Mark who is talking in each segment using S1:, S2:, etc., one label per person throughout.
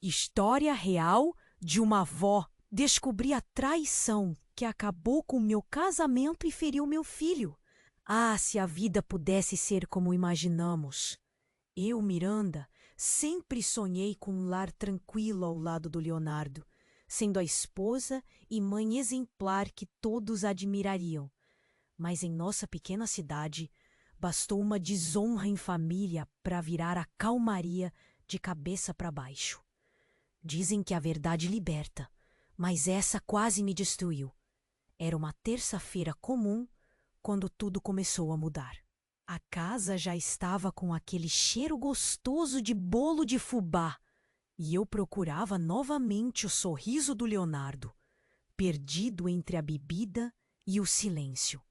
S1: História real de uma avó. Descobri a traição que acabou com meu casamento e feriu meu filho. Ah, se a vida pudesse ser como imaginamos. Eu, Miranda, sempre sonhei com um lar tranquilo ao lado do Leonardo, sendo a esposa e mãe exemplar que todos admirariam. Mas em nossa pequena cidade, bastou uma desonra em família para virar a calmaria de cabeça para baixo. Dizem que a verdade liberta, mas essa quase me destruiu. Era uma terça-feira comum quando tudo começou a mudar. A casa já estava com aquele cheiro gostoso de bolo de fubá e eu procurava novamente o sorriso do Leonardo, perdido entre a bebida e o silêncio.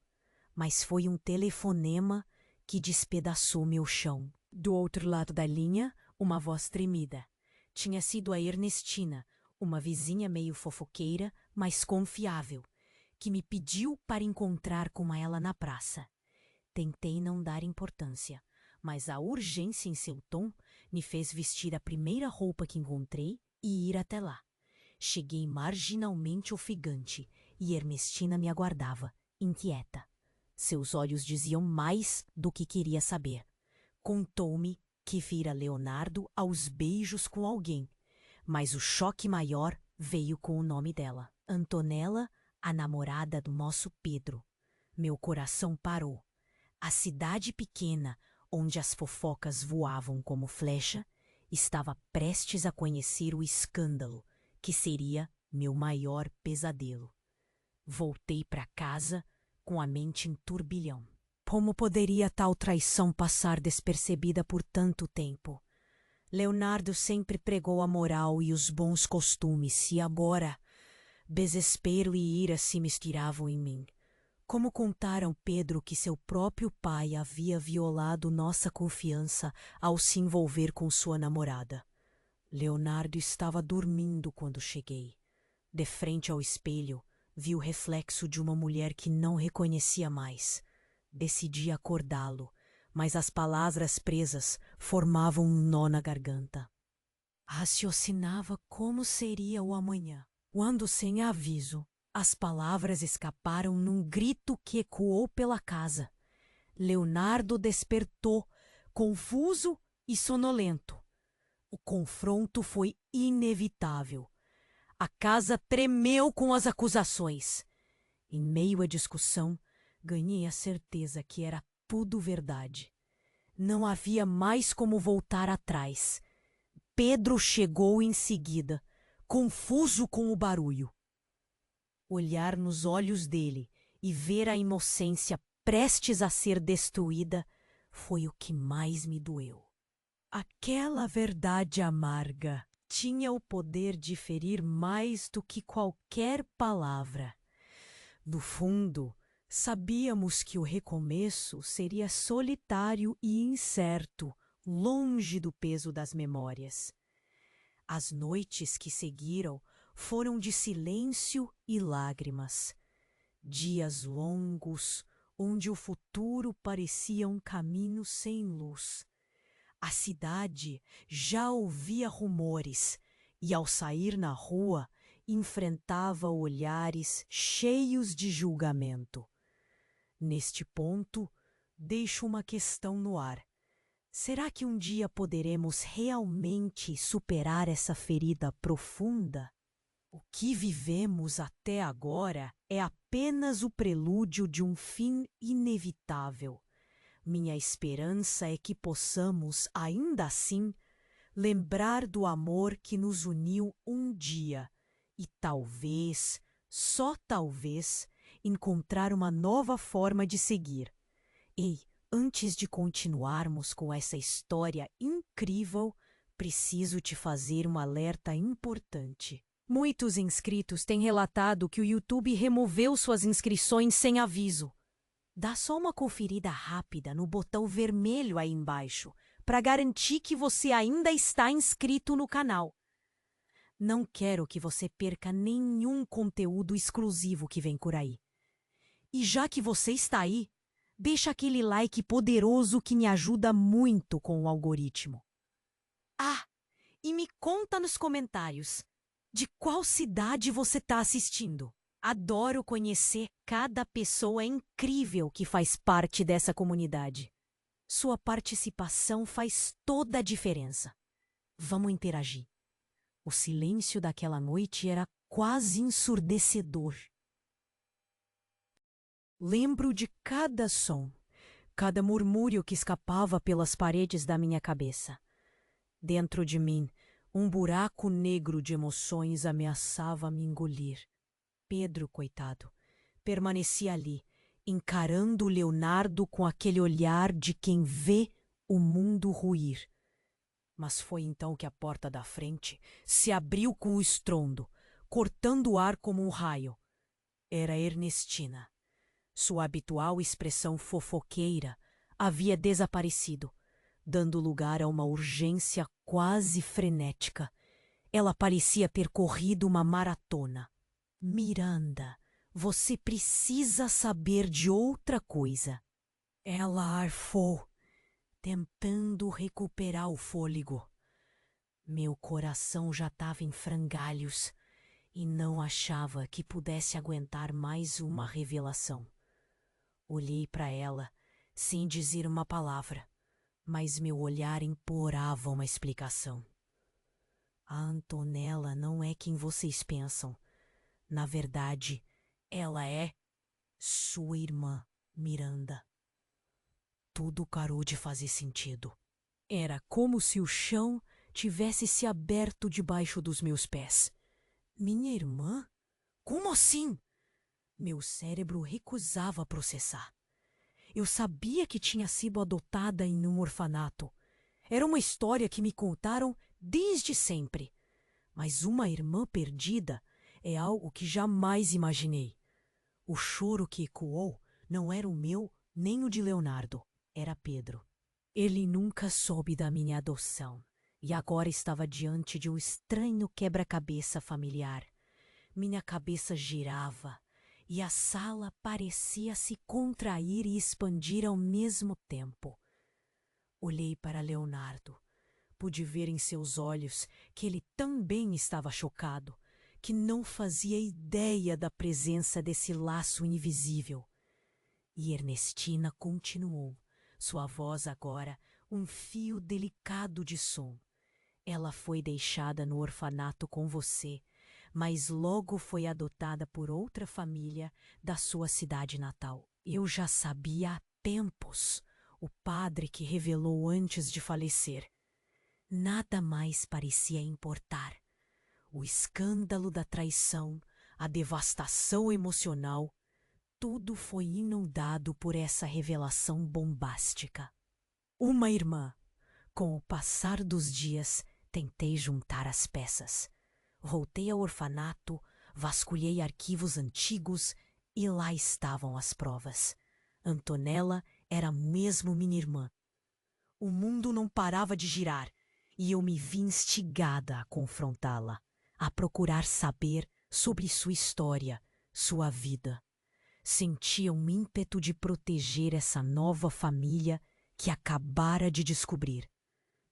S1: Mas foi um telefonema que despedaçou meu chão. Do outro lado da linha, uma voz tremida. Tinha sido a Ernestina, uma vizinha meio fofoqueira, mas confiável, que me pediu para encontrar com ela na praça. Tentei não dar importância, mas a urgência em seu tom me fez vestir a primeira roupa que encontrei e ir até lá. Cheguei marginalmente ofegante e Ernestina me aguardava, inquieta. Seus olhos diziam mais do que queria saber. Contou-me que vira Leonardo aos beijos com alguém, mas o choque maior veio com o nome dela. Antonella, a namorada do nosso Pedro. Meu coração parou. A cidade pequena, onde as fofocas voavam como flecha, estava prestes a conhecer o escândalo, que seria meu maior pesadelo. Voltei para casa com a mente em turbilhão. Como poderia tal traição passar despercebida por tanto tempo? Leonardo sempre pregou a moral e os bons costumes, e agora desespero e ira se misturavam em mim. Como contar ao Pedro que seu próprio pai havia violado nossa confiança ao se envolver com sua namorada? Leonardo estava dormindo quando cheguei. De frente ao espelho, vi o reflexo de uma mulher que não reconhecia mais. Decidi acordá-lo, mas as palavras presas formavam um nó na garganta. Raciocinava como seria o amanhã, quando, sem aviso, as palavras escaparam num grito que ecoou pela casa. Leonardo despertou, confuso e sonolento. O confronto foi inevitável. A casa tremeu com as acusações. Em meio à discussão, ganhei a certeza que era tudo verdade. Não havia mais como voltar atrás. Pedro chegou em seguida, confuso com o barulho. Olhar nos olhos dele e ver a inocência prestes a ser destruída foi o que mais me doeu. Aquela verdade amarga tinha o poder de ferir mais do que qualquer palavra. No fundo, sabíamos que o recomeço seria solitário e incerto, longe do peso das memórias. As noites que seguiram foram de silêncio e lágrimas. Dias longos, onde o futuro parecia um caminho sem luz. A cidade já ouvia rumores e, ao sair na rua, enfrentava olhares cheios de julgamento. Neste ponto, deixo uma questão no ar. Será que um dia poderemos realmente superar essa ferida profunda? O que vivemos até agora é apenas o prelúdio de um fim inevitável. Minha esperança é que possamos, ainda assim, lembrar do amor que nos uniu um dia e talvez, só talvez, encontrar uma nova forma de seguir. Ei, antes de continuarmos com essa história incrível, preciso te fazer um alerta importante. Muitos inscritos têm relatado que o YouTube removeu suas inscrições sem aviso. Dá só uma conferida rápida no botão vermelho aí embaixo para garantir que você ainda está inscrito no canal. Não quero que você perca nenhum conteúdo exclusivo que vem por aí. E já que você está aí, deixa aquele like poderoso que me ajuda muito com o algoritmo. Ah, e me conta nos comentários de qual cidade você está assistindo. Adoro conhecer cada pessoa incrível que faz parte dessa comunidade. Sua participação faz toda a diferença. Vamos interagir. O silêncio daquela noite era quase ensurdecedor. Lembro de cada som, cada murmúrio que escapava pelas paredes da minha cabeça. Dentro de mim, um buraco negro de emoções ameaçava me engolir. Pedro, coitado, permanecia ali, encarando Leonardo com aquele olhar de quem vê o mundo ruir. Mas foi então que a porta da frente se abriu com o estrondo, cortando o ar como um raio. Era Ernestina. Sua habitual expressão fofoqueira havia desaparecido, dando lugar a uma urgência quase frenética. Ela parecia ter corrido uma maratona. Miranda, você precisa saber de outra coisa. Ela arfou, tentando recuperar o fôlego. Meu coração já estava em frangalhos e não achava que pudesse aguentar mais uma revelação. Olhei para ela, sem dizer uma palavra, mas meu olhar implorava uma explicação. A Antonella não é quem vocês pensam. Na verdade, ela é sua irmã, Miranda. Tudo parou de fazer sentido. Era como se o chão tivesse se aberto debaixo dos meus pés. Minha irmã? Como assim? Meu cérebro recusava processar. Eu sabia que tinha sido adotada em um orfanato. Era uma história que me contaram desde sempre. Mas uma irmã perdida é algo que jamais imaginei. O choro que ecoou não era o meu nem o de Leonardo. Era Pedro. Ele nunca soube da minha adoção e agora estava diante de um estranho quebra-cabeça familiar. Minha cabeça girava e a sala parecia se contrair e expandir ao mesmo tempo. Olhei para Leonardo. Pude ver em seus olhos que ele também estava chocado, que não fazia ideia da presença desse laço invisível. E Ernestina continuou, sua voz agora um fio delicado de som. Ela foi deixada no orfanato com você, mas logo foi adotada por outra família da sua cidade natal. Eu já sabia há tempos, o padre que revelou antes de falecer. Nada mais parecia importar. O escândalo da traição, a devastação emocional, tudo foi inundado por essa revelação bombástica. Uma irmã. Com o passar dos dias, tentei juntar as peças. Voltei ao orfanato, vasculhei arquivos antigos e lá estavam as provas. Antonella era mesmo minha irmã. O mundo não parava de girar e eu me vi instigada a confrontá-la, a procurar saber sobre sua história, sua vida. Sentia um ímpeto de proteger essa nova família que acabara de descobrir.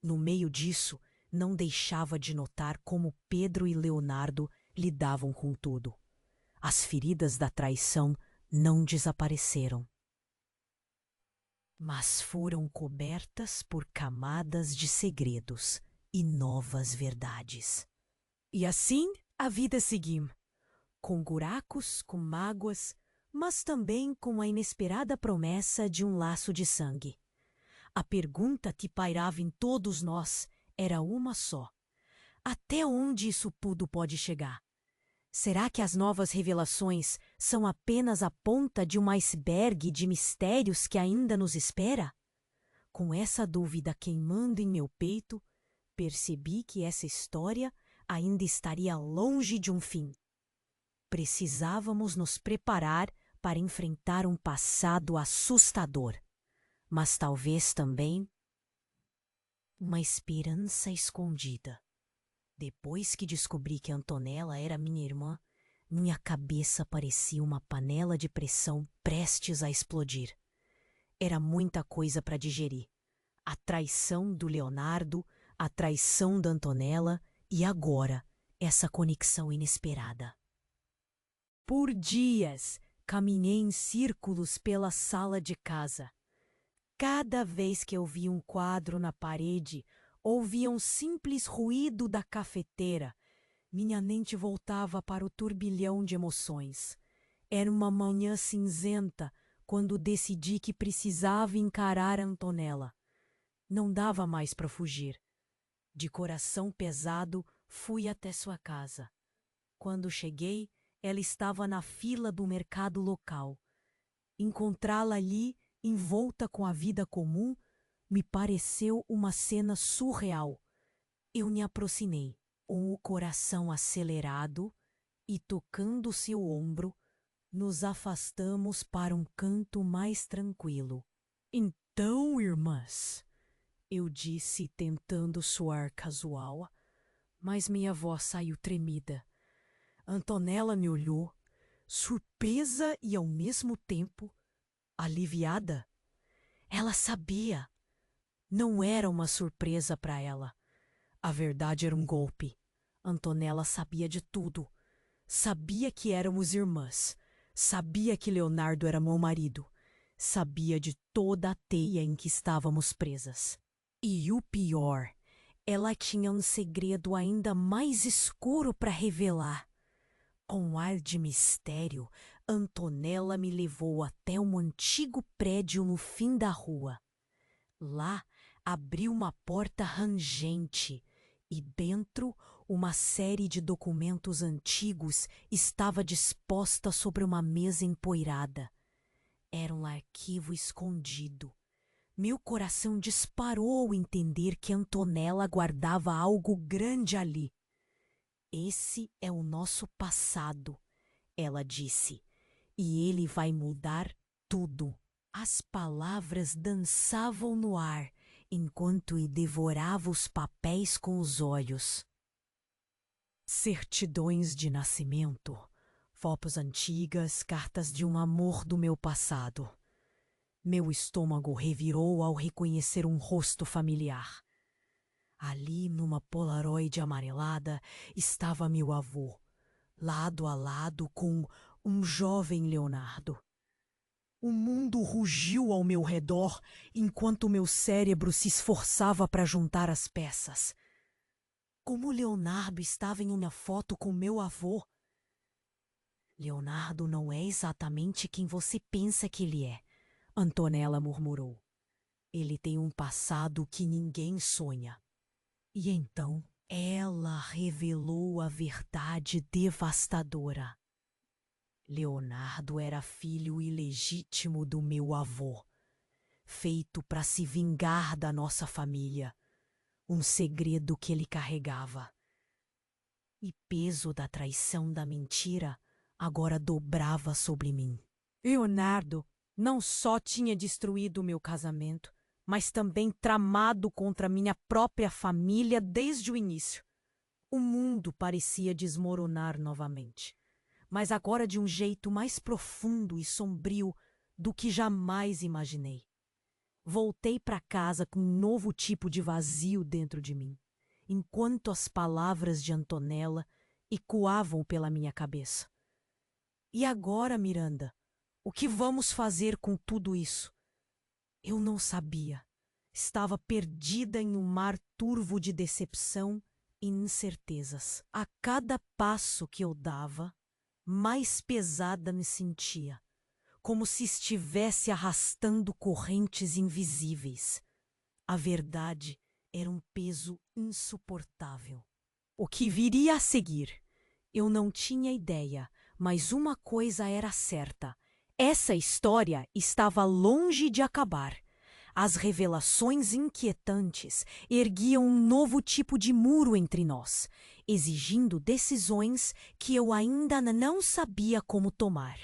S1: No meio disso, não deixava de notar como Pedro e Leonardo lidavam com tudo. As feridas da traição não desapareceram, mas foram cobertas por camadas de segredos e novas verdades. E assim a vida seguiu, com buracos, com mágoas, mas também com a inesperada promessa de um laço de sangue. A pergunta que pairava em todos nós era uma só: até onde isso tudo pode chegar? Será que as novas revelações são apenas a ponta de um iceberg de mistérios que ainda nos espera? Com essa dúvida queimando em meu peito, percebi que essa história ainda estaria longe de um fim. Precisávamos nos preparar para enfrentar um passado assustador, mas talvez também uma esperança escondida. Depois que descobri que Antonella era minha irmã, minha cabeça parecia uma panela de pressão prestes a explodir. Era muita coisa para digerir. A traição do Leonardo, a traição da Antonella e agora essa conexão inesperada. Por dias, caminhei em círculos pela sala de casa. Cada vez que eu via um quadro na parede, ouvia um simples ruído da cafeteira, minha mente voltava para o turbilhão de emoções. Era uma manhã cinzenta quando decidi que precisava encarar Antonella. Não dava mais para fugir. De coração pesado, fui até sua casa. Quando cheguei, ela estava na fila do mercado local. Encontrá-la ali, envolta com a vida comum, me pareceu uma cena surreal. Eu me aproximei, com o coração acelerado, e tocando seu ombro, nos afastamos para um canto mais tranquilo. Então, irmãs, eu disse tentando soar casual, mas minha voz saiu tremida. Antonella me olhou, surpresa e ao mesmo tempo aliviada. Ela sabia. Não era uma surpresa para ela. A verdade era um golpe. Antonella sabia de tudo. Sabia que éramos irmãs. Sabia que Leonardo era meu marido. Sabia de toda a teia em que estávamos presas. E o pior, ela tinha um segredo ainda mais escuro para revelar. Com um ar de mistério, Antonella me levou até um antigo prédio no fim da rua. Lá, abriu uma porta rangente e dentro uma série de documentos antigos estava disposta sobre uma mesa empoeirada. Era um arquivo escondido. Meu coração disparou ao entender que Antonella guardava algo grande ali. Esse é o nosso passado, ela disse, e ele vai mudar tudo. As palavras dançavam no ar, enquanto eu devorava os papéis com os olhos. Certidões de nascimento, fotos antigas, cartas de um amor do meu passado. Meu estômago revirou ao reconhecer um rosto familiar. Ali, numa polaroid amarelada, estava meu avô, lado a lado com um jovem Leonardo. O mundo rugiu ao meu redor enquanto meu cérebro se esforçava para juntar as peças. Como Leonardo estava em uma foto com meu avô? Leonardo não é exatamente quem você pensa que ele é, Antonella murmurou. Ele tem um passado que ninguém sonha. E então ela revelou a verdade devastadora. Leonardo era filho ilegítimo do meu avô, feito para se vingar da nossa família, um segredo que ele carregava. E peso da traição da mentira agora dobrava sobre mim. Leonardo não só tinha destruído o meu casamento, mas também tramado contra minha própria família desde o início. O mundo parecia desmoronar novamente, mas agora de um jeito mais profundo e sombrio do que jamais imaginei. Voltei para casa com um novo tipo de vazio dentro de mim, enquanto as palavras de Antonella ecoavam pela minha cabeça. E agora, Miranda, o que vamos fazer com tudo isso? Eu não sabia. Estava perdida em um mar turvo de decepção e incertezas. A cada passo que eu dava, mais pesada me sentia, como se estivesse arrastando correntes invisíveis. A verdade era um peso insuportável. O que viria a seguir? Eu não tinha ideia, mas uma coisa era certa. Essa história estava longe de acabar. As revelações inquietantes erguiam um novo tipo de muro entre nós, exigindo decisões que eu ainda não sabia como tomar.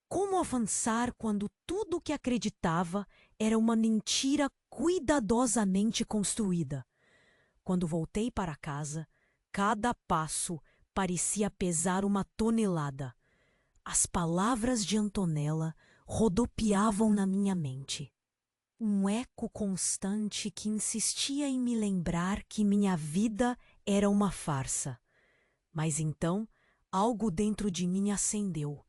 S1: Como avançar quando tudo o que acreditava era uma mentira cuidadosamente construída? Quando voltei para casa, cada passo parecia pesar uma tonelada. As palavras de Antonella rodopiavam na minha mente. Um eco constante que insistia em me lembrar que minha vida era uma farsa. Mas então, algo dentro de mim acendeu.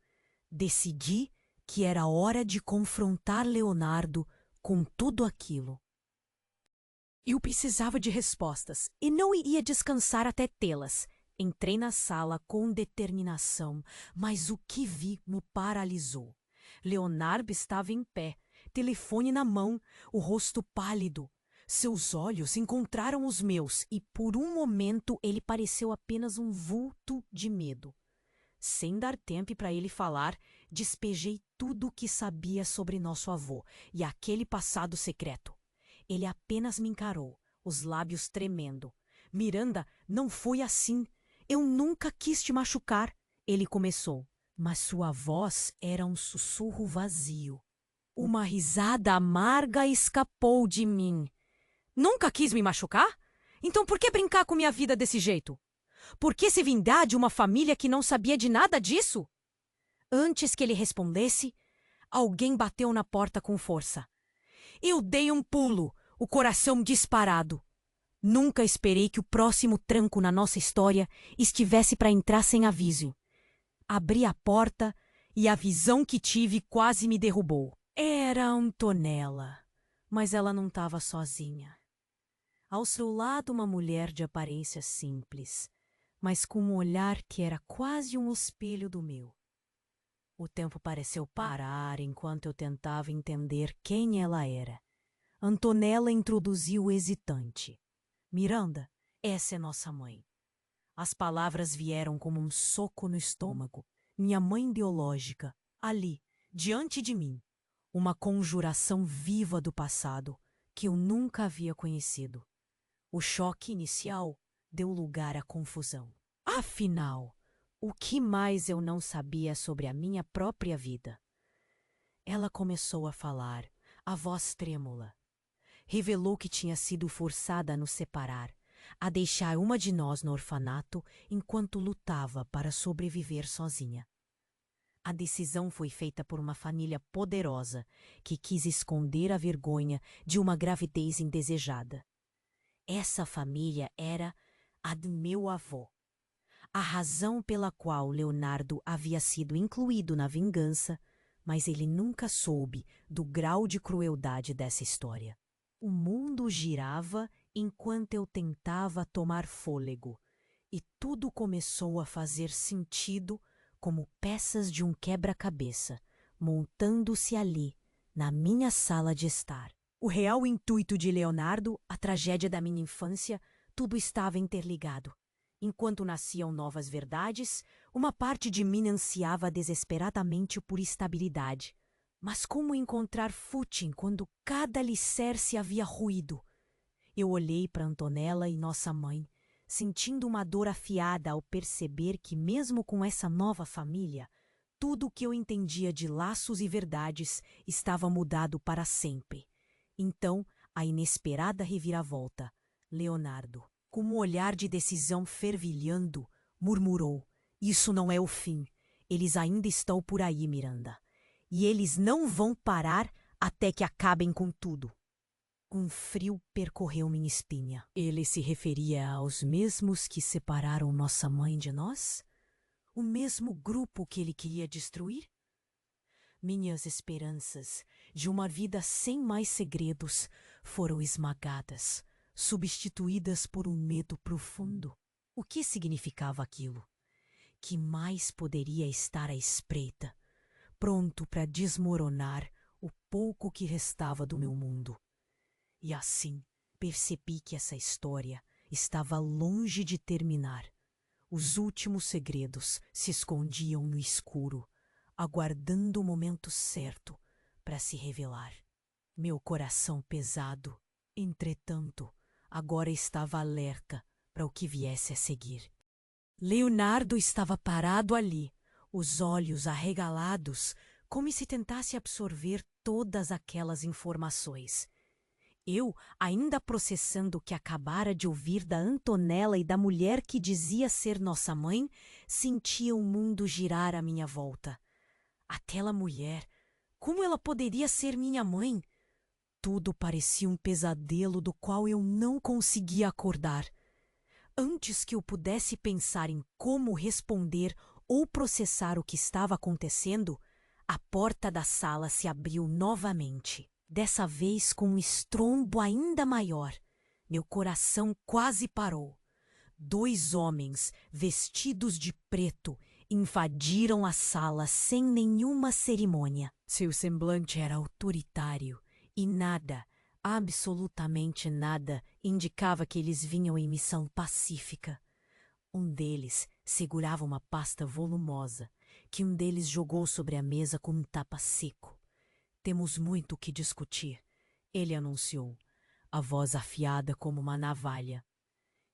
S1: Decidi que era hora de confrontar Leonardo com tudo aquilo. Eu precisava de respostas e não iria descansar até tê-las. Entrei na sala com determinação, mas o que vi me paralisou. Leonardo estava em pé, telefone na mão, o rosto pálido. Seus olhos encontraram os meus e por um momento ele pareceu apenas um vulto de medo. Sem dar tempo para ele falar, despejei tudo o que sabia sobre nosso avô e aquele passado secreto. Ele apenas me encarou, os lábios tremendo. Miranda, não foi assim. Eu nunca quis te machucar. Ele começou, mas sua voz era um sussurro vazio. Uma risada amarga escapou de mim. Nunca quis me machucar? Então por que brincar com minha vida desse jeito? Por que se vindar de uma família que não sabia de nada disso? Antes que ele respondesse, alguém bateu na porta com força. Eu dei um pulo, o coração disparado. Nunca esperei que o próximo tranco na nossa história estivesse para entrar sem aviso. Abri a porta e a visão que tive quase me derrubou. Era Antonella, mas ela não estava sozinha. Ao seu lado, uma mulher de aparência simples, mas com um olhar que era quase um espelho do meu. O tempo pareceu parar enquanto eu tentava entender quem ela era. Antonella introduziu hesitante. Miranda, essa é nossa mãe. As palavras vieram como um soco no estômago. Minha mãe biológica, ali, diante de mim. Uma conjuração viva do passado que eu nunca havia conhecido. O choque inicial deu lugar à confusão. Afinal, o que mais eu não sabia sobre a minha própria vida? Ela começou a falar, a voz trêmula. Revelou que tinha sido forçada a nos separar, a deixar uma de nós no orfanato enquanto lutava para sobreviver sozinha. A decisão foi feita por uma família poderosa que quis esconder a vergonha de uma gravidez indesejada. Essa família era a do meu avô. A razão pela qual Leonardo havia sido incluído na vingança, mas ele nunca soube do grau de crueldade dessa história. O mundo girava enquanto eu tentava tomar fôlego, e tudo começou a fazer sentido como peças de um quebra-cabeça, montando-se ali, na minha sala de estar. O real intuito de Leonardo, a tragédia da minha infância, tudo estava interligado. Enquanto nasciam novas verdades, uma parte de mim ansiava desesperadamente por estabilidade. Mas como encontrar footing quando cada alicerce havia ruído? Eu olhei para Antonella e nossa mãe, sentindo uma dor afiada ao perceber que mesmo com essa nova família, tudo o que eu entendia de laços e verdades estava mudado para sempre. Então, a inesperada reviravolta. Leonardo, com um olhar de decisão fervilhando, murmurou: "Isso não é o fim. Eles ainda estão por aí, Miranda. E eles não vão parar até que acabem com tudo." Um frio percorreu minha espinha. Ele se referia aos mesmos que separaram nossa mãe de nós? O mesmo grupo que ele queria destruir? Minhas esperanças de uma vida sem mais segredos foram esmagadas, substituídas por um medo profundo. O que significava aquilo? Que mais poderia estar à espreita, pronto para desmoronar o pouco que restava do meu mundo? E assim percebi que essa história estava longe de terminar. Os últimos segredos se escondiam no escuro, aguardando o momento certo para se revelar. Meu coração pesado, entretanto, agora estava alerta para o que viesse a seguir. Leonardo estava parado ali, os olhos arregalados, como se tentasse absorver todas aquelas informações. Eu, ainda processando o que acabara de ouvir da Antonella e da mulher que dizia ser nossa mãe, sentia o mundo girar à minha volta. Aquela mulher, como ela poderia ser minha mãe? tudo parecia um pesadelo do qual eu não conseguia acordar. Antes que eu pudesse pensar em como responder ou processar o que estava acontecendo, a porta da sala se abriu novamente, dessa vez com um estrondo ainda maior. Meu coração quase parou. 2 homens, vestidos de preto, invadiram a sala sem nenhuma cerimônia. Seu semblante era autoritário e nada, absolutamente nada, indicava que eles vinham em missão pacífica. Um deles segurava uma pasta volumosa, que um deles jogou sobre a mesa com um tapa seco. Temos muito o que discutir, ele anunciou, a voz afiada como uma navalha.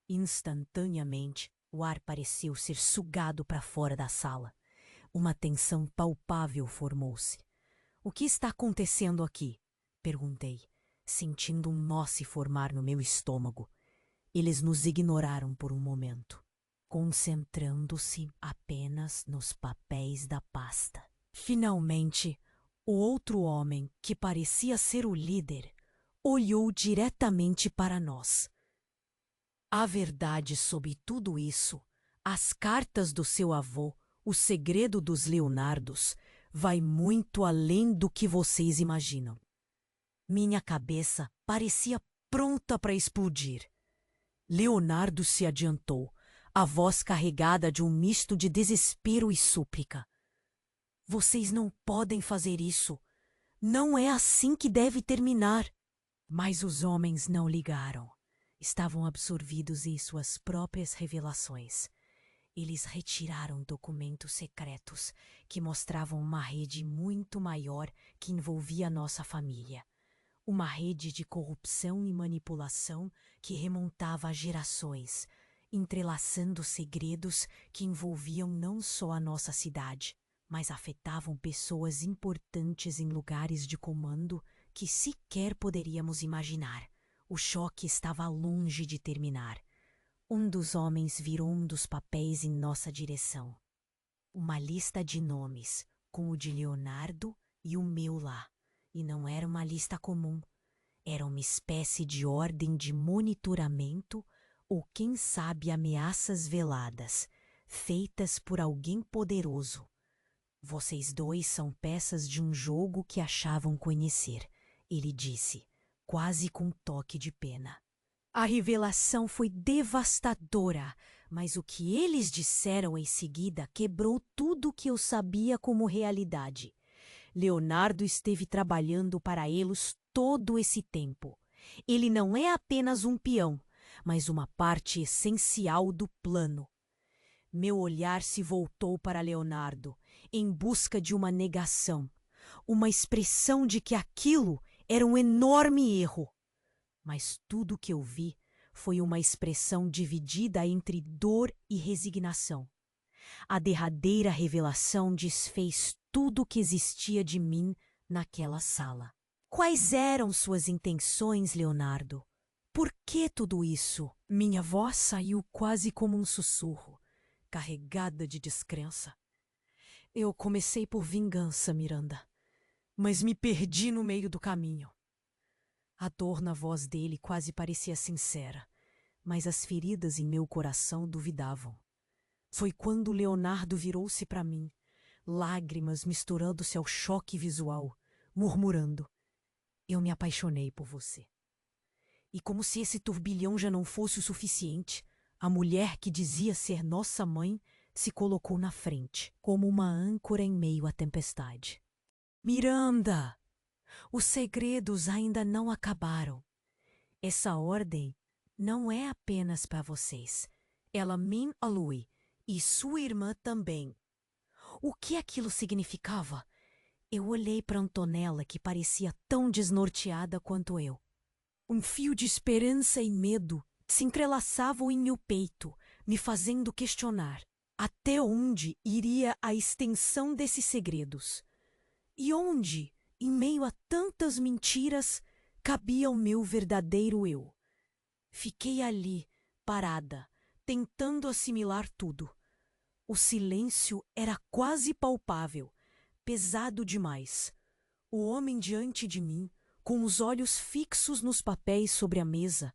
S1: Instantaneamente, o ar pareceu ser sugado para fora da sala. Uma tensão palpável formou-se. O que está acontecendo aqui? Perguntei, sentindo um nó se formar no meu estômago. Eles nos ignoraram por um momento, concentrando-se apenas nos papéis da pasta. Finalmente, o outro homem, que parecia ser o líder, olhou diretamente para nós. A verdade sobre tudo isso, as cartas do seu avô, o segredo dos Leonardos, vai muito além do que vocês imaginam. Minha cabeça parecia pronta para explodir. Leonardo se adiantou, a voz carregada de um misto de desespero e súplica. Vocês não podem fazer isso. Não é assim que deve terminar. Mas os homens não ligaram. Estavam absorvidos em suas próprias revelações. Eles retiraram documentos secretos que mostravam uma rede muito maior que envolvia nossa família. Uma rede de corrupção e manipulação que remontava a gerações, entrelaçando segredos que envolviam não só a nossa cidade, mas afetavam pessoas importantes em lugares de comando que sequer poderíamos imaginar. O choque estava longe de terminar. Um dos homens virou um dos papéis em nossa direção. Uma lista de nomes, com o de Leonardo e o meu lá. E não era uma lista comum. Era uma espécie de ordem de monitoramento ou, quem sabe, ameaças veladas, feitas por alguém poderoso. Vocês 2 são peças de um jogo que achavam conhecer, ele disse, quase com um toque de pena. A revelação foi devastadora, mas o que eles disseram em seguida quebrou tudo o que eu sabia como realidade. Leonardo esteve trabalhando para eles todo esse tempo. Ele não é apenas um peão, mas uma parte essencial do plano. Meu olhar se voltou para Leonardo, em busca de uma negação, uma expressão de que aquilo era um enorme erro. Mas tudo o que eu vi foi uma expressão dividida entre dor e resignação. A derradeira revelação desfez tudo o que existia de mim naquela sala. Quais eram suas intenções, Leonardo? Por que tudo isso? Minha voz saiu quase como um sussurro, carregada de descrença. Eu comecei por vingança, Miranda, mas me perdi no meio do caminho. A dor na voz dele quase parecia sincera, mas as feridas em meu coração duvidavam. Foi quando Leonardo virou-se para mim, lágrimas misturando-se ao choque visual, murmurando: "Eu me apaixonei por você." E como se esse turbilhão já não fosse o suficiente, a mulher que dizia ser nossa mãe se colocou na frente, como uma âncora em meio à tempestade. "Miranda! Os segredos ainda não acabaram. Essa ordem não é apenas para vocês. Ela me alui e sua irmã também." O que aquilo significava? Eu olhei para Antonella, que parecia tão desnorteada quanto eu. Um fio de esperança e medo se entrelaçavam em meu peito, me fazendo questionar até onde iria a extensão desses segredos. E onde, em meio a tantas mentiras, cabia o meu verdadeiro eu. Fiquei ali, parada, tentando assimilar tudo. O silêncio era quase palpável, pesado demais. O homem diante de mim, com os olhos fixos nos papéis sobre a mesa,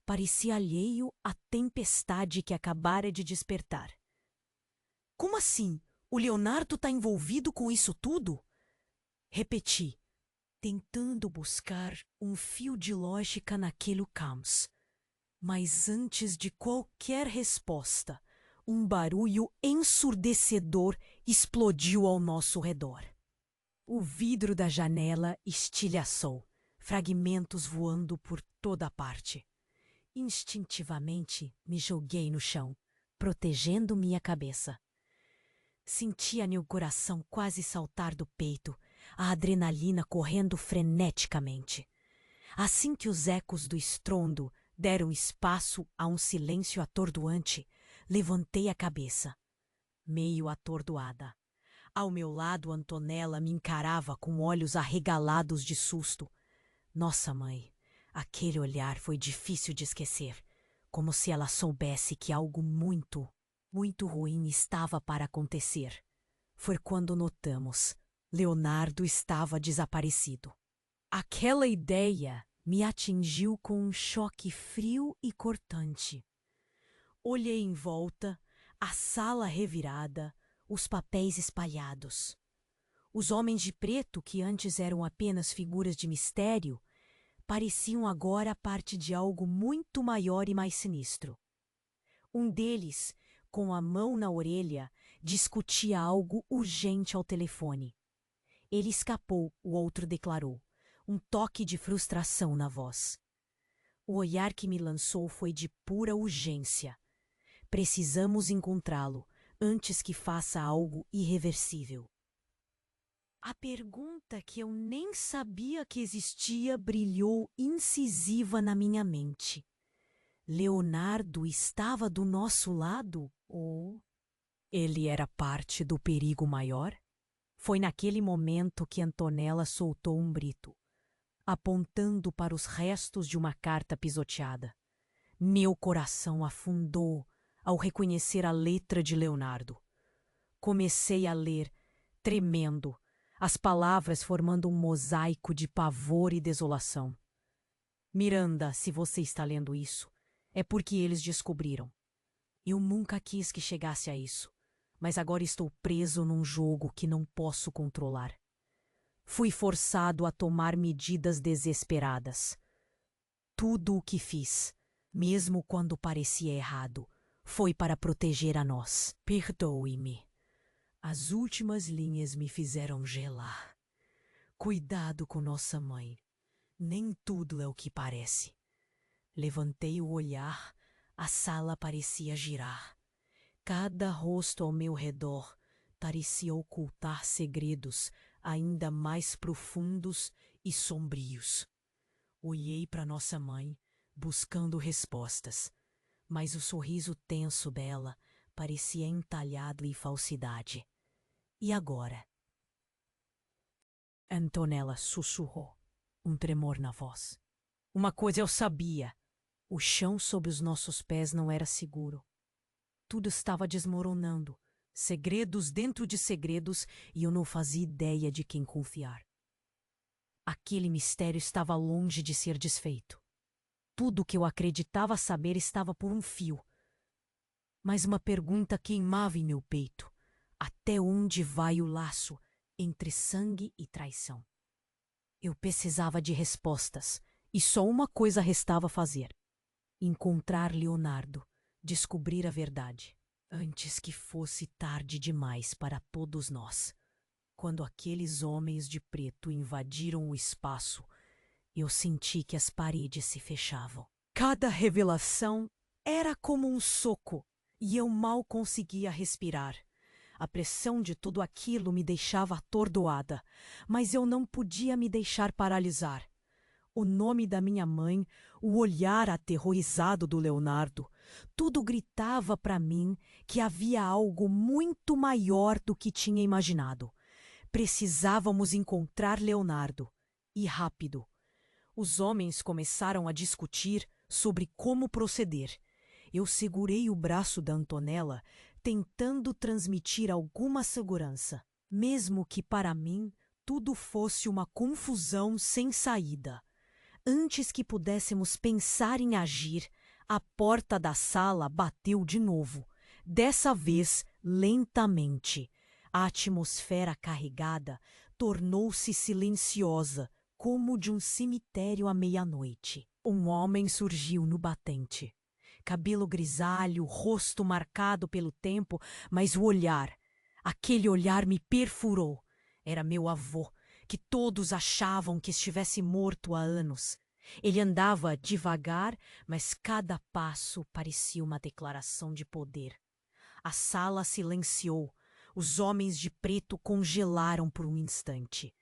S1: parecia alheio à tempestade que acabara de despertar. Como assim? O Leonardo está envolvido com isso tudo? Repeti, tentando buscar um fio de lógica naquele caos. Mas antes de qualquer resposta, um barulho ensurdecedor explodiu ao nosso redor. O vidro da janela estilhaçou, fragmentos voando por toda parte. Instintivamente me joguei no chão, protegendo minha cabeça. Sentia meu coração quase saltar do peito, a adrenalina correndo freneticamente. Assim que os ecos do estrondo deram espaço a um silêncio atordoante, levantei a cabeça, meio atordoada. Ao meu lado, Antonella me encarava com olhos arregalados de susto. Nossa mãe, aquele olhar foi difícil de esquecer, como se ela soubesse que algo muito, muito ruim estava para acontecer. Foi quando notamos: Leonardo estava desaparecido. Aquela ideia me atingiu com um choque frio e cortante. Olhei em volta, a sala revirada, os papéis espalhados. Os homens de preto, que antes eram apenas figuras de mistério, pareciam agora parte de algo muito maior e mais sinistro. Um deles, com a mão na orelha, discutia algo urgente ao telefone. Ele escapou, o outro declarou, um toque de frustração na voz. O olhar que me lançou foi de pura urgência. Precisamos encontrá-lo antes que faça algo irreversível. A pergunta que eu nem sabia que existia brilhou incisiva na minha mente. Leonardo estava do nosso lado ou ele era parte do perigo maior? Foi naquele momento que Antonella soltou um grito, apontando para os restos de uma carta pisoteada. Meu coração afundou ao reconhecer a letra de Leonardo. Comecei a ler, tremendo, as palavras formando um mosaico de pavor e desolação. Miranda, se você está lendo isso, é porque eles descobriram. Eu nunca quis que chegasse a isso, mas agora estou preso num jogo que não posso controlar. Fui forçado a tomar medidas desesperadas. Tudo o que fiz, mesmo quando parecia errado, foi para proteger a nós. Perdoe-me. As últimas linhas me fizeram gelar. Cuidado com nossa mãe. Nem tudo é o que parece. Levantei o olhar, a sala parecia girar. Cada rosto ao meu redor parecia ocultar segredos ainda mais profundos e sombrios. Olhei para nossa mãe, buscando respostas, mas o sorriso tenso dela parecia entalhado em falsidade. E agora? Antonella sussurrou, um tremor na voz. Uma coisa eu sabia: o chão sob os nossos pés não era seguro. Tudo estava desmoronando, segredos dentro de segredos, e eu não fazia ideia de quem confiar. Aquele mistério estava longe de ser desfeito. Tudo o que eu acreditava saber estava por um fio. Mas uma pergunta queimava em meu peito. Até onde vai o laço entre sangue e traição? Eu precisava de respostas, e só uma coisa restava fazer: encontrar Leonardo, descobrir a verdade, antes que fosse tarde demais para todos nós. Quando aqueles homens de preto invadiram o espaço, eu senti que as paredes se fechavam. Cada revelação era como um soco, e eu mal conseguia respirar. A pressão de tudo aquilo me deixava atordoada, mas eu não podia me deixar paralisar. O nome da minha mãe, o olhar aterrorizado do Leonardo, tudo gritava para mim que havia algo muito maior do que tinha imaginado. Precisávamos encontrar Leonardo, e rápido. Os homens começaram a discutir sobre como proceder. Eu segurei o braço da Antonella, tentando transmitir alguma segurança, mesmo que para mim tudo fosse uma confusão sem saída. Antes que pudéssemos pensar em agir, a porta da sala bateu de novo, dessa vez lentamente. A atmosfera carregada tornou-se silenciosa, como de um cemitério à meia-noite. Um homem surgiu no batente. Cabelo grisalho, rosto marcado pelo tempo, mas o olhar, aquele olhar me perfurou. Era meu avô, que todos achavam que estivesse morto há anos. Ele andava devagar, mas cada passo parecia uma declaração de poder. A sala silenciou. Os homens de preto congelaram por um instante.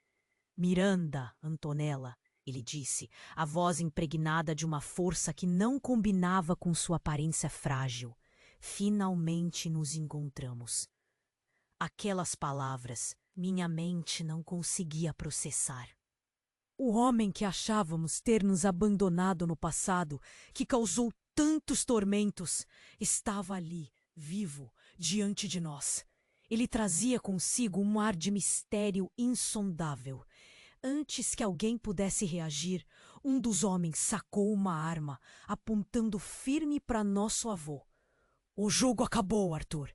S1: Miranda, Antonella, ele disse, a voz impregnada de uma força que não combinava com sua aparência frágil. Finalmente nos encontramos. Aquelas palavras, minha mente não conseguia processar. O homem que achávamos ter nos abandonado no passado, que causou tantos tormentos, estava ali, vivo, diante de nós. Ele trazia consigo um ar de mistério insondável. Antes que alguém pudesse reagir, um dos homens sacou uma arma, apontando firme para nosso avô. "O jogo acabou, Arthur",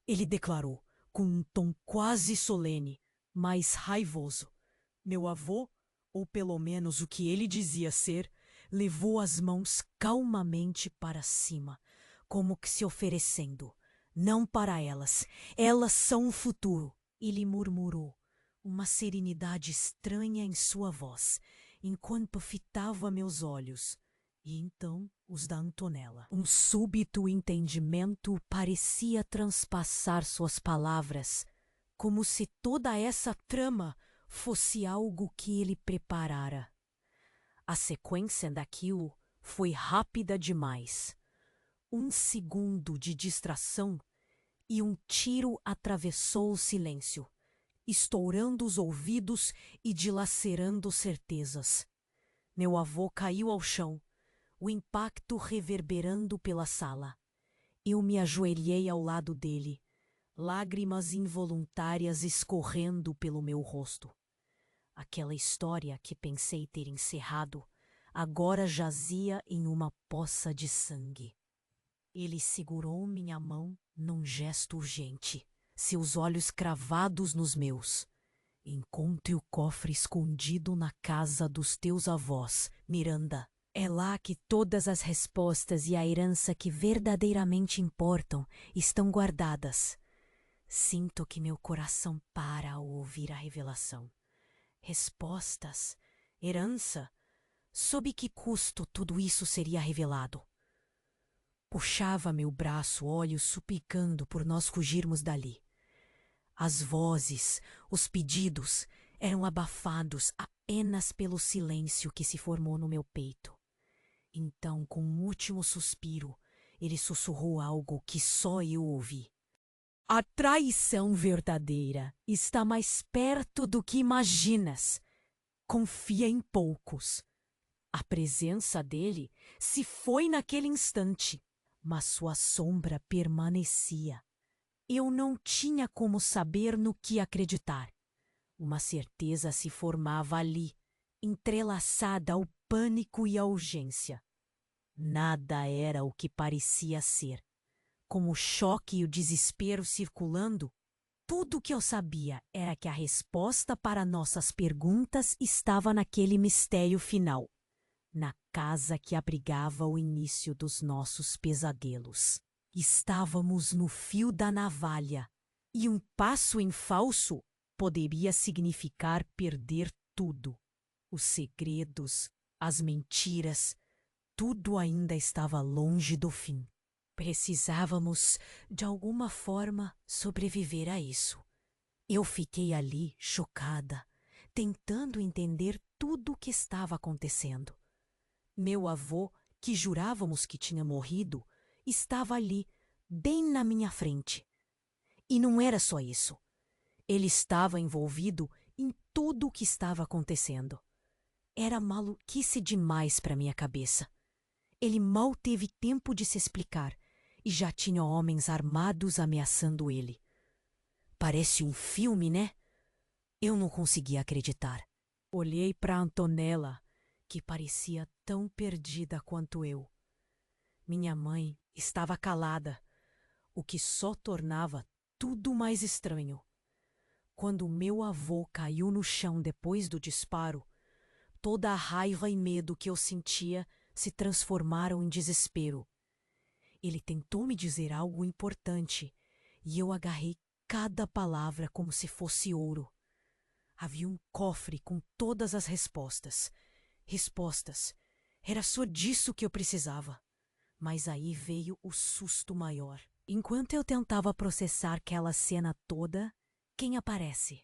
S1: ele declarou, com um tom quase solene, mas raivoso. Meu avô, ou pelo menos o que ele dizia ser, levou as mãos calmamente para cima, como que se oferecendo. "Não para elas. Elas são o futuro", ele murmurou, uma serenidade estranha em sua voz, enquanto fitava meus olhos, e então os da Antonella. Um súbito entendimento parecia transpassar suas palavras, como se toda essa trama fosse algo que ele preparara. A sequência daquilo foi rápida demais. Um segundo de distração e um tiro atravessou o silêncio, estourando os ouvidos e dilacerando certezas. Meu avô caiu ao chão, o impacto reverberando pela sala. Eu me ajoelhei ao lado dele, lágrimas involuntárias escorrendo pelo meu rosto. Aquela história que pensei ter encerrado agora jazia em uma poça de sangue. Ele segurou minha mão num gesto urgente, seus olhos cravados nos meus. "Encontre o cofre escondido na casa dos teus avós, Miranda. É lá que todas as respostas e a herança que verdadeiramente importam estão guardadas." Sinto que meu coração para ao ouvir a revelação. Respostas? Herança? Sob que custo tudo isso seria revelado? Puxava meu braço, olhos suplicando por nós fugirmos dali. As vozes, os pedidos, eram abafados apenas pelo silêncio que se formou no meu peito. Então, com um último suspiro, ele sussurrou algo que só eu ouvi. "A traição verdadeira está mais perto do que imaginas. Confia em poucos." A presença dele se foi naquele instante, mas sua sombra permanecia. Eu não tinha como saber no que acreditar. Uma certeza se formava ali, entrelaçada ao pânico e à urgência. Nada era o que parecia ser. Com o choque e o desespero circulando, tudo o que eu sabia era que a resposta para nossas perguntas estava naquele mistério final, na casa que abrigava o início dos nossos pesadelos. Estávamos no fio da navalha, e um passo em falso poderia significar perder tudo. Os segredos, as mentiras, tudo ainda estava longe do fim. Precisávamos, de alguma forma, sobreviver a isso. Eu fiquei ali, chocada, tentando entender tudo o que estava acontecendo. Meu avô, que jurávamos que tinha morrido, estava ali, bem na minha frente. E não era só isso. Ele estava envolvido em tudo o que estava acontecendo. Era maluquice demais para minha cabeça. Ele mal teve tempo de se explicar e já tinha homens armados ameaçando ele. Parece um filme, né? Eu não conseguia acreditar. Olhei para Antonella, que parecia tão perdida quanto eu. Minha mãe estava calada, o que só tornava tudo mais estranho. Quando meu avô caiu no chão depois do disparo, toda a raiva e medo que eu sentia se transformaram em desespero. Ele tentou me dizer algo importante e eu agarrei cada palavra como se fosse ouro. Havia um cofre com todas as respostas. Respostas. Era só disso que eu precisava. Mas aí veio o susto maior. Enquanto eu tentava processar aquela cena toda, quem aparece?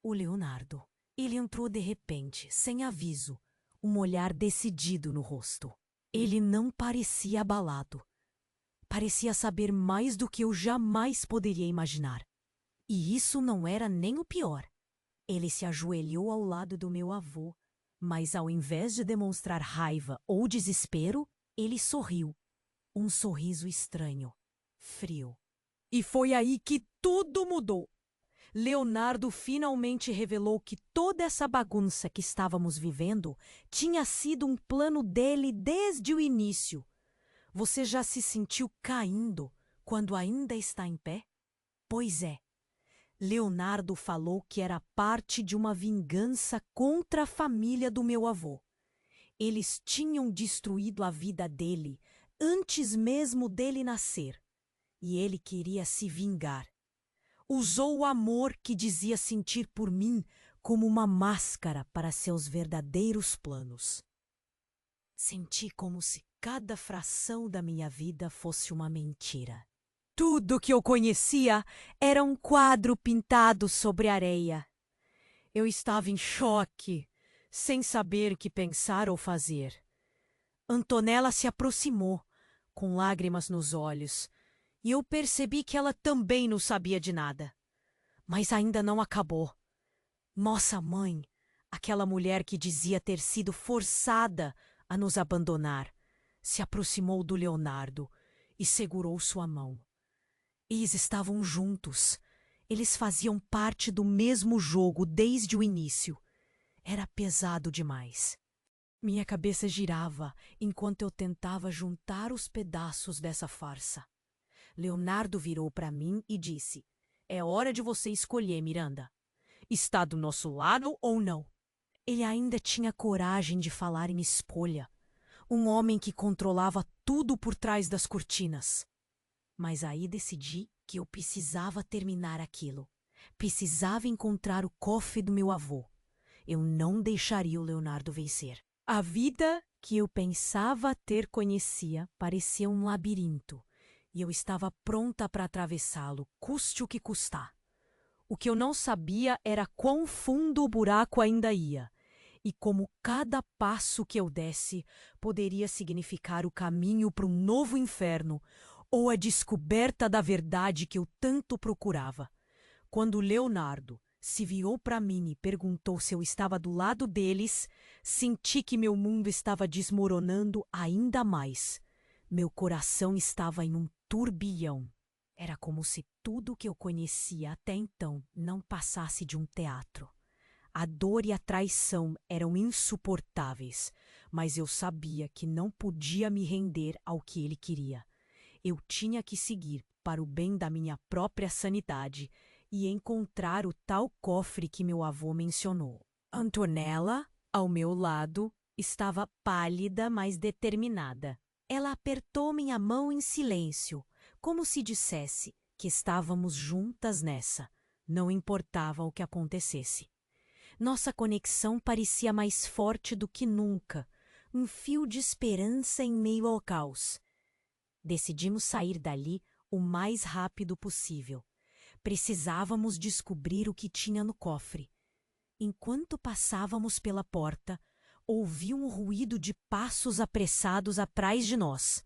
S1: O Leonardo. Ele entrou de repente, sem aviso, um olhar decidido no rosto. Ele não parecia abalado. Parecia saber mais do que eu jamais poderia imaginar. E isso não era nem o pior. Ele se ajoelhou ao lado do meu avô, mas ao invés de demonstrar raiva ou desespero, ele sorriu. Um sorriso estranho, frio. E foi aí que tudo mudou. Leonardo finalmente revelou que toda essa bagunça que estávamos vivendo tinha sido um plano dele desde o início. Você já se sentiu caindo quando ainda está em pé? Pois é. Leonardo falou que era parte de uma vingança contra a família do meu avô. Eles tinham destruído a vida dele antes mesmo dele nascer. E ele queria se vingar. Usou o amor que dizia sentir por mim como uma máscara para seus verdadeiros planos. Senti como se cada fração da minha vida fosse uma mentira. Tudo que eu conhecia era um quadro pintado sobre areia. Eu estava em choque, sem saber o que pensar ou fazer. Antonella se aproximou, com lágrimas nos olhos, e eu percebi que ela também não sabia de nada. Mas ainda não acabou. Nossa mãe, aquela mulher que dizia ter sido forçada a nos abandonar, se aproximou do Leonardo e segurou sua mão. Eles estavam juntos. Eles faziam parte do mesmo jogo desde o início. Era pesado demais. Minha cabeça girava enquanto eu tentava juntar os pedaços dessa farsa. Leonardo virou para mim e disse: "É hora de você escolher, Miranda. Está do nosso lado ou não?" Ele ainda tinha coragem de falar em escolha. Um homem que controlava tudo por trás das cortinas. Mas aí decidi que eu precisava terminar aquilo. Precisava encontrar o cofre do meu avô. Eu não deixaria o Leonardo vencer. A vida que eu pensava ter conhecia parecia um labirinto, e eu estava pronta para atravessá-lo, custe o que custar. O que eu não sabia era quão fundo o buraco ainda ia, e como cada passo que eu desse poderia significar o caminho para um novo inferno ou a descoberta da verdade que eu tanto procurava. Quando Leonardo se virou para mim e perguntou se eu estava do lado deles, senti que meu mundo estava desmoronando ainda mais. Meu coração estava em um turbilhão. Era como se tudo que eu conhecia até então não passasse de um teatro. A dor e a traição eram insuportáveis, mas eu sabia que não podia me render ao que ele queria. Eu tinha que seguir para o bem da minha própria sanidade e encontrar o tal cofre que meu avô mencionou. Antonella, ao meu lado, estava pálida, mas determinada. Ela apertou minha mão em silêncio, como se dissesse que estávamos juntas nessa, não importava o que acontecesse. Nossa conexão parecia mais forte do que nunca, um fio de esperança em meio ao caos. Decidimos sair dali o mais rápido possível. Precisávamos descobrir o que tinha no cofre. Enquanto passávamos pela porta, ouvi um ruído de passos apressados atrás de nós.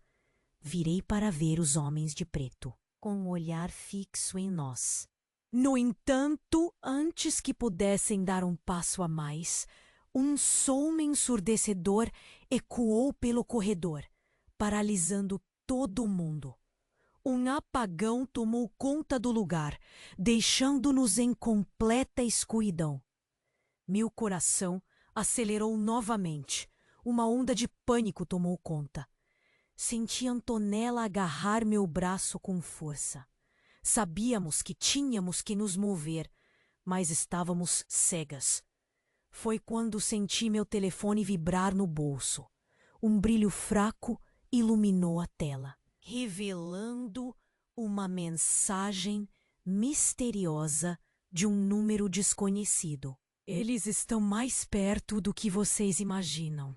S1: Virei para ver os homens de preto, com um olhar fixo em nós. No entanto, antes que pudessem dar um passo a mais, um som ensurdecedor ecoou pelo corredor, paralisando todo mundo. Um apagão tomou conta do lugar, deixando-nos em completa escuridão. Meu coração acelerou novamente. Uma onda de pânico tomou conta. Senti Antonella agarrar meu braço com força. Sabíamos que tínhamos que nos mover, mas estávamos cegas. Foi quando senti meu telefone vibrar no bolso. Um brilho fraco iluminou a tela, revelando uma mensagem misteriosa de um número desconhecido. Eles estão mais perto do que vocês imaginam.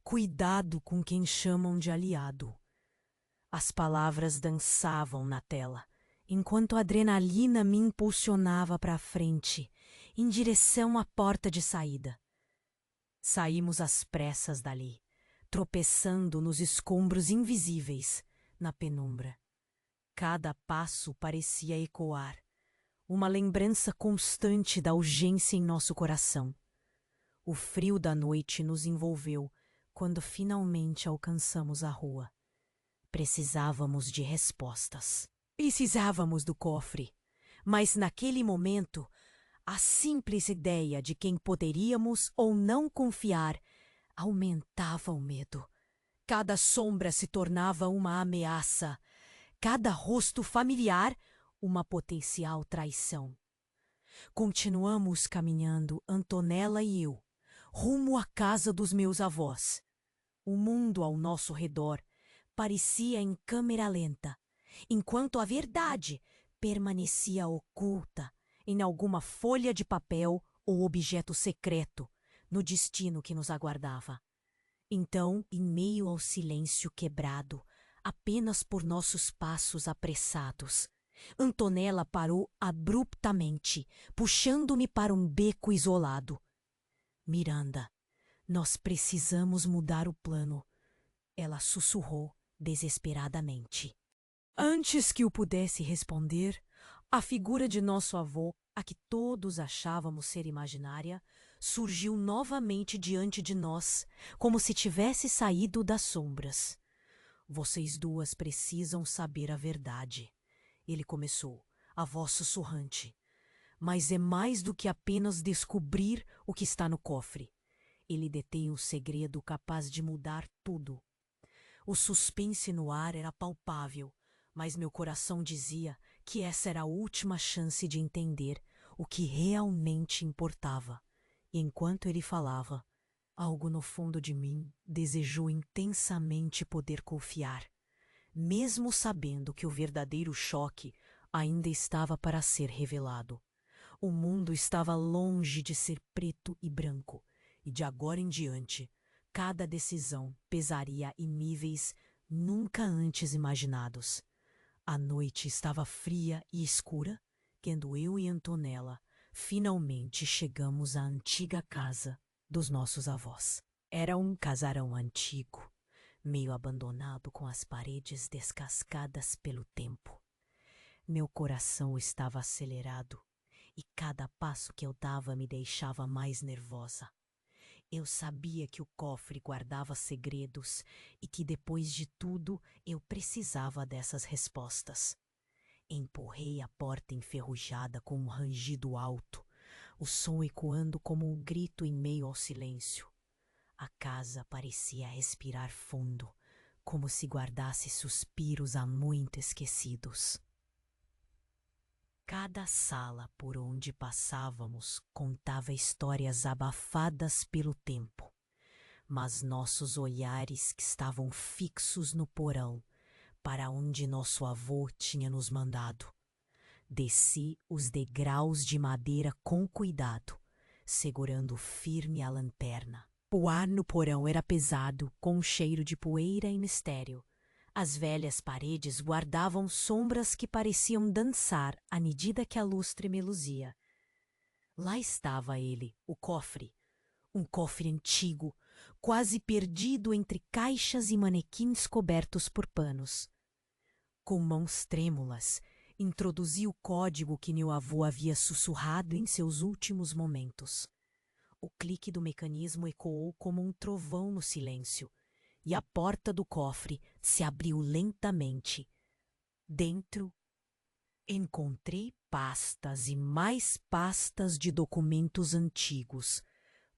S1: Cuidado com quem chamam de aliado. As palavras dançavam na tela, enquanto a adrenalina me impulsionava para a frente, em direção à porta de saída. Saímos às pressas dali, tropeçando nos escombros invisíveis, na penumbra. Cada passo parecia ecoar, uma lembrança constante da urgência em nosso coração. O frio da noite nos envolveu quando finalmente alcançamos a rua. Precisávamos de respostas. Precisávamos do cofre, mas naquele momento, a simples ideia de quem poderíamos ou não confiar aumentava o medo. Cada sombra se tornava uma ameaça, cada rosto familiar uma potencial traição. Continuamos caminhando, Antonella e eu, rumo à casa dos meus avós. O mundo ao nosso redor parecia em câmera lenta, enquanto a verdade permanecia oculta em alguma folha de papel ou objeto secreto no destino que nos aguardava. Então, em meio ao silêncio quebrado, apenas por nossos passos apressados, Antonella parou abruptamente, puxando-me para um beco isolado. Miranda, nós precisamos mudar o plano, ela sussurrou desesperadamente. Antes que eu pudesse responder, a figura de nosso avô, a que todos achávamos ser imaginária, surgiu novamente diante de nós, como se tivesse saído das sombras. Vocês duas precisam saber a verdade, ele começou, a voz sussurrante. Mas é mais do que apenas descobrir o que está no cofre. Ele detém um segredo capaz de mudar tudo. O suspense no ar era palpável, mas meu coração dizia que essa era a última chance de entender o que realmente importava. E enquanto ele falava, algo no fundo de mim desejou intensamente poder confiar, mesmo sabendo que o verdadeiro choque ainda estava para ser revelado. O mundo estava longe de ser preto e branco, e de agora em diante, cada decisão pesaria em níveis nunca antes imaginados. A noite estava fria e escura, quando eu e Antonella finalmente chegamos à antiga casa dos nossos avós. Era um casarão antigo, meio abandonado, com as paredes descascadas pelo tempo. Meu coração estava acelerado e cada passo que eu dava me deixava mais nervosa. Eu sabia que o cofre guardava segredos e que depois de tudo eu precisava dessas respostas. Empurrei a porta enferrujada com um rangido alto, o som ecoando como um grito em meio ao silêncio. A casa parecia respirar fundo, como se guardasse suspiros há muito esquecidos. Cada sala por onde passávamos contava histórias abafadas pelo tempo, mas nossos olhares que estavam fixos no porão, para onde nosso avô tinha nos mandado. Desci os degraus de madeira com cuidado, segurando firme a lanterna. O ar no porão era pesado, com um cheiro de poeira e mistério. As velhas paredes guardavam sombras que pareciam dançar à medida que a luz tremeluzia. Lá estava ele, o cofre. Um cofre antigo, quase perdido entre caixas e manequins cobertos por panos. Com mãos trêmulas, introduzi o código que meu avô havia sussurrado em seus últimos momentos. O clique do mecanismo ecoou como um trovão no silêncio, e a porta do cofre se abriu lentamente. Dentro, encontrei pastas e mais pastas de documentos antigos,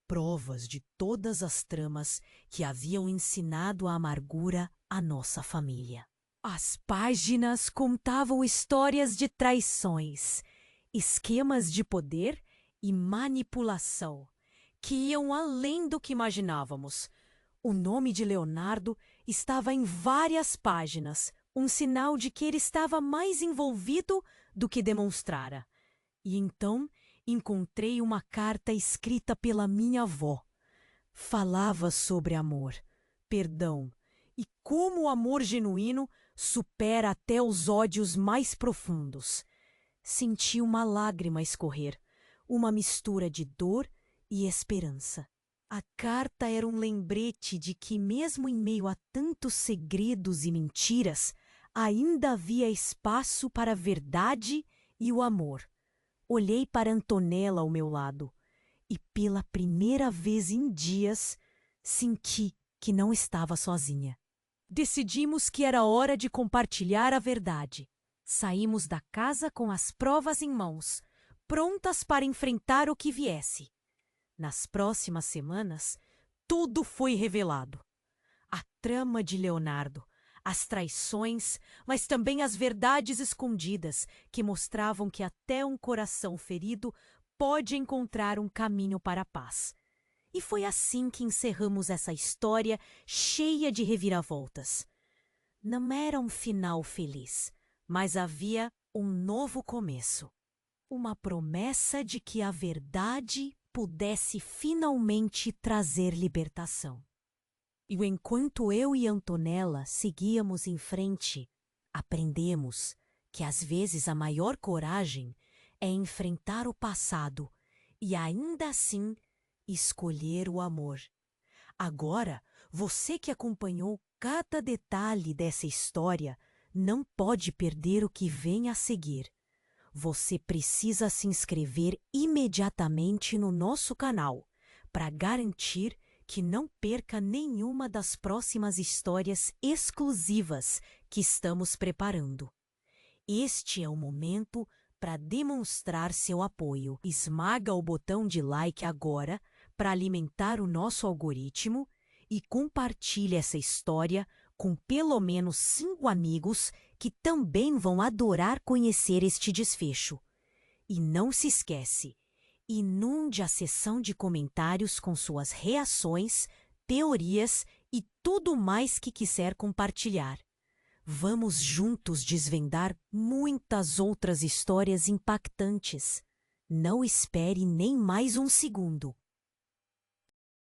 S1: provas de todas as tramas que haviam ensinado a amargura à nossa família. As páginas contavam histórias de traições, esquemas de poder e manipulação que iam além do que imaginávamos. O nome de Leonardo estava em várias páginas, um sinal de que ele estava mais envolvido do que demonstrara. E então encontrei uma carta escrita pela minha avó. Falava sobre amor, perdão e como o amor genuíno supera até os ódios mais profundos. Senti uma lágrima escorrer, uma mistura de dor e esperança. A carta era um lembrete de que, mesmo em meio a tantos segredos e mentiras, ainda havia espaço para a verdade e o amor. Olhei para Antonella ao meu lado e, pela primeira vez em dias, senti que não estava sozinha. Decidimos que era hora de compartilhar a verdade. Saímos da casa com as provas em mãos, prontas para enfrentar o que viesse. Nas próximas semanas, tudo foi revelado. A trama de Leonardo, as traições, mas também as verdades escondidas que mostravam que até um coração ferido pode encontrar um caminho para a paz. E foi assim que encerramos essa história cheia de reviravoltas. Não era um final feliz, mas havia um novo começo. Uma promessa de que a verdade pudesse finalmente trazer libertação. E enquanto eu e Antonella seguíamos em frente, aprendemos que às vezes a maior coragem é enfrentar o passado e ainda assim escolher o amor. Agora, você que acompanhou cada detalhe dessa história não pode perder o que vem a seguir. Você precisa se inscrever imediatamente no nosso canal para garantir que não perca nenhuma das próximas histórias exclusivas que estamos preparando. Este é o momento para demonstrar seu apoio. Esmaga o botão de like agora para alimentar o nosso algoritmo e compartilhe essa história com pelo menos 5 amigos que também vão adorar conhecer este desfecho. E não se esquece, inunde a seção de comentários com suas reações, teorias e tudo mais que quiser compartilhar. Vamos juntos desvendar muitas outras histórias impactantes. Não espere nem mais um segundo.